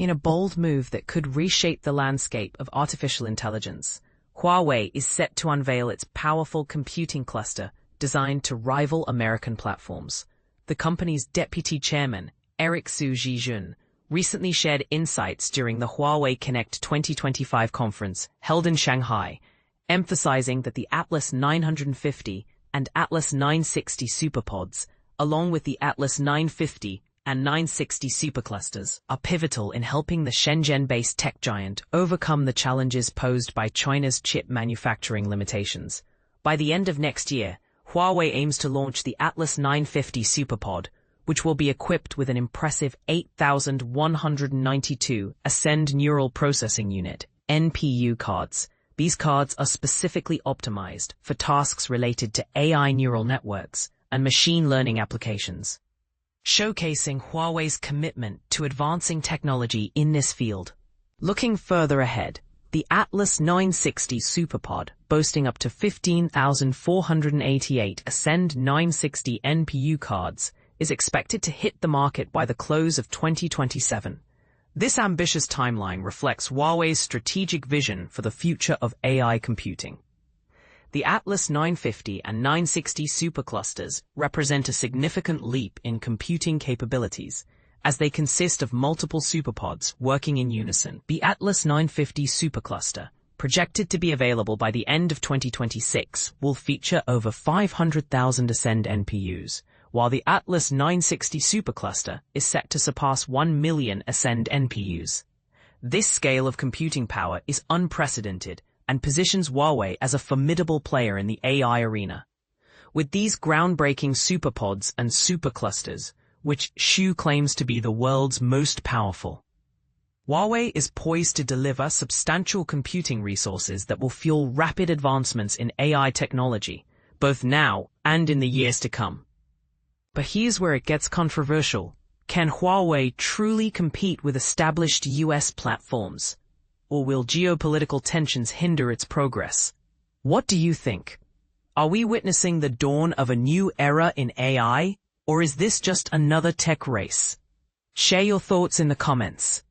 In a bold move that could reshape the landscape of artificial intelligence, Huawei is set to unveil its powerful computing cluster designed to rival American platforms. The company's deputy chairman, Zhijun, recently shared insights during the Huawei Connect 2025 conference held in Shanghai, emphasizing that the Atlas 950 and Atlas 960 SuperPods, along with the Atlas 950 and 960 SuperClusters, are pivotal in helping the Shenzhen-based tech giant overcome the challenges posed by China's chip manufacturing limitations. By the end of next year, Huawei aims to launch the Atlas 950 SuperPod, which will be equipped with an impressive 8,192 Ascend Neural Processing Unit (NPU) cards. These cards are specifically optimized for tasks related to AI neural networks and machine learning applications, showcasing Huawei's commitment to advancing technology in this field. Looking further ahead, the Atlas 960 SuperPod, boasting up to 15,488 Ascend 960 NPU cards, is expected to hit the market by the close of 2027. This ambitious timeline reflects Huawei's strategic vision for the future of AI computing. The Atlas 950 and 960 SuperClusters represent a significant leap in computing capabilities, as they consist of multiple SuperPods working in unison. The Atlas 950 SuperCluster, projected to be available by the end of 2026, will feature over 500,000 Ascend NPUs, while the Atlas 960 SuperCluster is set to surpass 1 million Ascend NPUs. This scale of computing power is unprecedented and positions Huawei as a formidable player in the AI arena. With these groundbreaking SuperPods and SuperClusters, which Xu claims to be the world's most powerful, Huawei is poised to deliver substantial computing resources that will fuel rapid advancements in AI technology, both now and in the years to come. But here's where it gets controversial. Can Huawei truly compete with established US platforms? Or will geopolitical tensions hinder its progress? What do you think? Are we witnessing the dawn of a new era in AI, or is this just another tech race? Share your thoughts in the comments.